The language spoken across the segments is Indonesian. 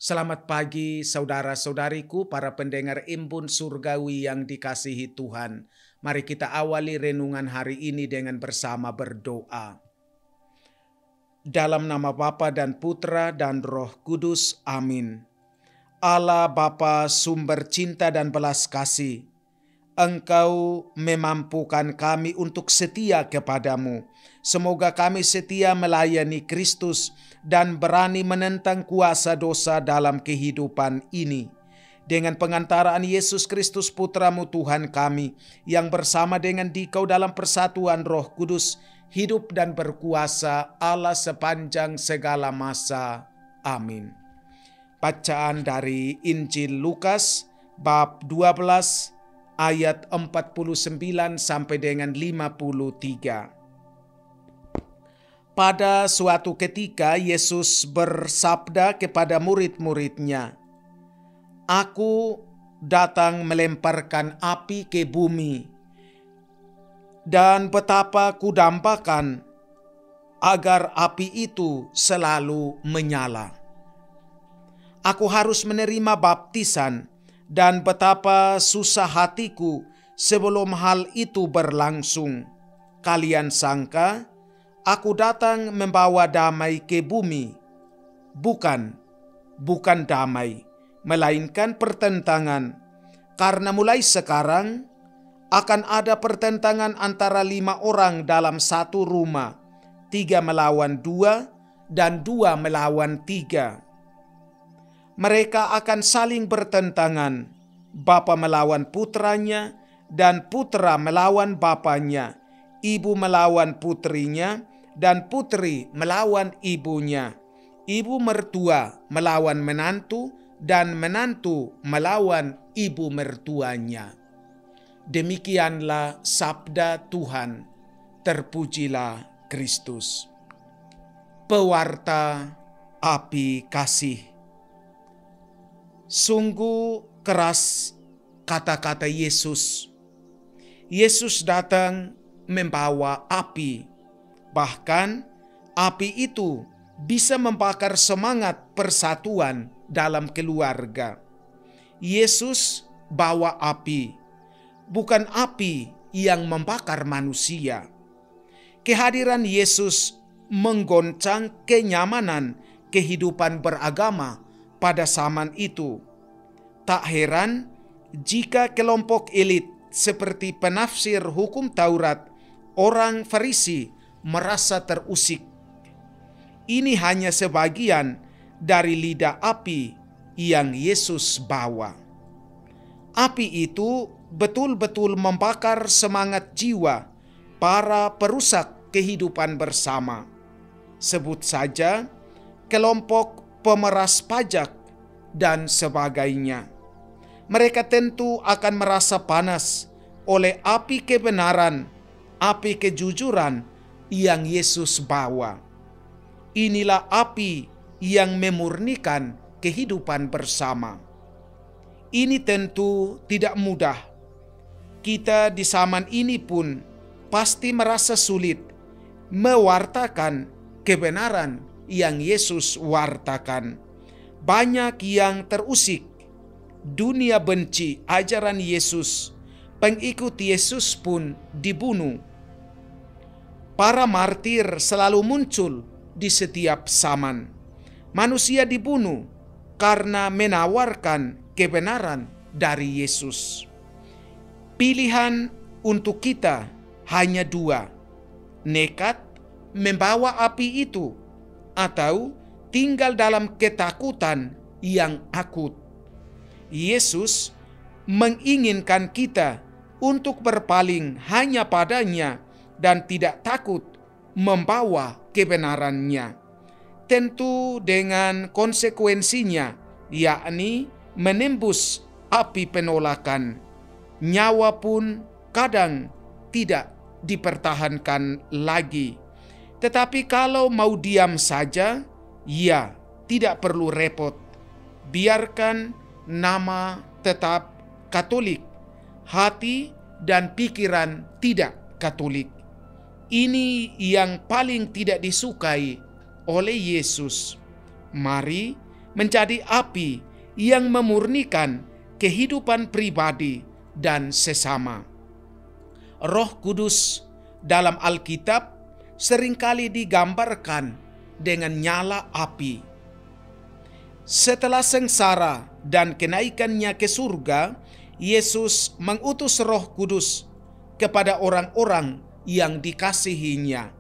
Selamat pagi saudara-saudariku, para pendengar Embun Surgawi yang dikasihi Tuhan. Mari kita awali renungan hari ini dengan bersama berdoa. Dalam nama Bapa dan Putra dan Roh Kudus, amin. Allah Bapa sumber cinta dan belas kasih, Engkau memampukan kami untuk setia kepadamu. Semoga kami setia melayani Kristus dan berani menentang kuasa dosa dalam kehidupan ini. Dengan pengantaraan Yesus Kristus Putramu Tuhan kami, yang bersama dengan Dikau dalam persatuan Roh Kudus, hidup dan berkuasa Allah sepanjang segala masa. Amin. Bacaan dari Injil Lukas, bab 12, ayat 49 sampai dengan 53. Pada suatu ketika Yesus bersabda kepada murid-muridnya, "Aku datang melemparkan api ke bumi, dan betapa kudambakan agar api itu selalu menyala. Aku harus menerima baptisan, dan betapa susah hatiku sebelum hal itu berlangsung. Kalian sangka aku datang membawa damai ke bumi? Bukan damai, melainkan pertentangan. Karena mulai sekarang akan ada pertentangan antara 5 orang dalam satu rumah, 3 melawan 2, dan 2 melawan 3. Mereka akan saling bertentangan, bapa melawan putranya, dan putra melawan bapanya, ibu melawan putrinya, dan putri melawan ibunya, ibu mertua melawan menantu, dan menantu melawan ibu mertuanya." Demikianlah sabda Tuhan. Terpujilah Kristus. Pewarta api kasih. Sungguh keras kata-kata Yesus. Yesus datang membawa api. Bahkan api itu bisa membakar semangat persatuan dalam keluarga. Yesus bawa api, bukan api yang membakar manusia. Kehadiran Yesus menggoncang kenyamanan kehidupan beragama pada zaman itu. Tak heran jika kelompok elit seperti penafsir hukum Taurat, orang Farisi, merasa terusik. Ini hanya sebagian dari lidah api yang Yesus bawa. Api itu betul-betul membakar semangat jiwa para perusak kehidupan bersama. Sebut saja kelompok pemeras pajak dan sebagainya. Mereka tentu akan merasa panas oleh api kebenaran, api kejujuran yang Yesus bawa. Inilah api yang memurnikan kehidupan bersama. Ini tentu tidak mudah. Kita di zaman ini pun pasti merasa sulit mewartakan kebenaran yang Yesus wartakan. Banyak yang terusik. Dunia benci ajaran Yesus. Pengikut Yesus pun dibunuh. Para martir selalu muncul di setiap zaman. Manusia dibunuh karena menawarkan kebenaran dari Yesus. Pilihan untuk kita hanya 2. Nekat membawa api itu, atau tinggal dalam ketakutan yang akut. Yesus menginginkan kita untuk berpaling hanya padanya dan tidak takut membawa kebenarannya. Tentu dengan konsekuensinya, yakni menembus api penolakan. Nyawa pun kadang tidak dipertahankan lagi. Tetapi kalau mau diam saja, ya tidak perlu repot. Biarkan nama tetap Katolik, hati dan pikiran tidak Katolik. Ini yang paling tidak disukai oleh Yesus. Mari menjadi api yang memurnikan kehidupan pribadi dan sesama. Roh Kudus dalam Alkitab seringkali digambarkan dengan nyala api. Setelah sengsara dan kenaikannya ke surga, Yesus mengutus Roh Kudus kepada orang-orang yang dikasihinya.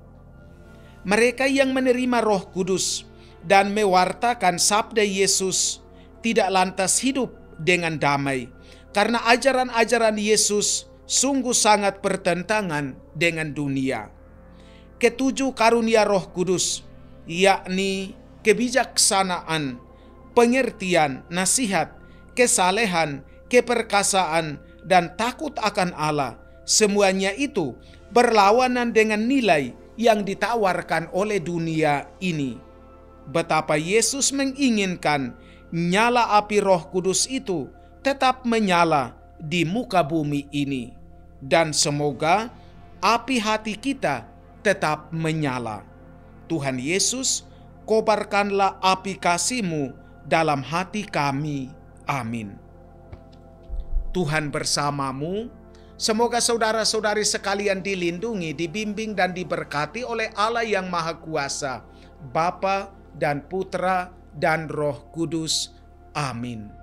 Mereka yang menerima Roh Kudus dan mewartakan sabda Yesus tidak lantas hidup dengan damai, karena ajaran-ajaran Yesus sungguh sangat bertentangan dengan dunia. Ketujuh karunia Roh Kudus, yakni kebijaksanaan, pengertian, nasihat, kesalehan, keperkasaan, dan takut akan Allah, semuanya itu berlawanan dengan nilai yang ditawarkan oleh dunia ini. Betapa Yesus menginginkan nyala api Roh Kudus itu tetap menyala di muka bumi ini. Dan semoga api hati kita tetap menyala. Tuhan Yesus, kobarkanlah api kasih-Mu dalam hati kami. Amin. Tuhan bersamamu. Semoga saudara-saudari sekalian dilindungi, dibimbing, dan diberkati oleh Allah yang Maha Kuasa, Bapa dan Putra dan Roh Kudus. Amin.